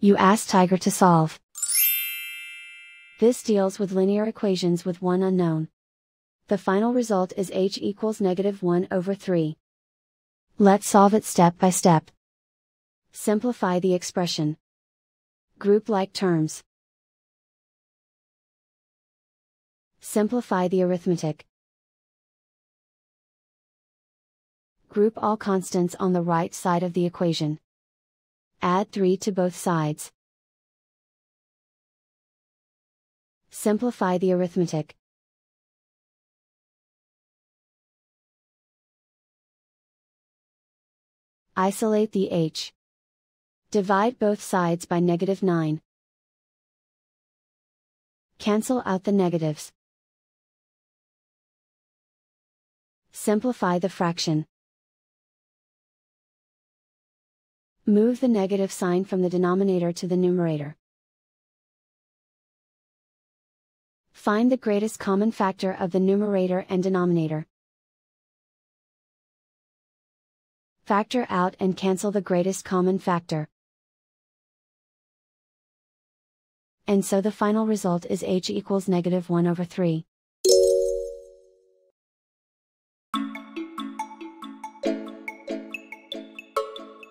You ask Tiger to solve. This deals with linear equations with one unknown. The final result is h equals -1/3. Let's solve it step by step. Simplify the expression. Group like terms. Simplify the arithmetic. Group all constants on the right side of the equation. Add 3 to both sides. Simplify the arithmetic. Isolate the h. Divide both sides by -9. Cancel out the negatives. Simplify the fraction. Move the negative sign from the denominator to the numerator. Find the greatest common factor of the numerator and denominator. Factor out and cancel the greatest common factor. And so the final result is h equals -1/3.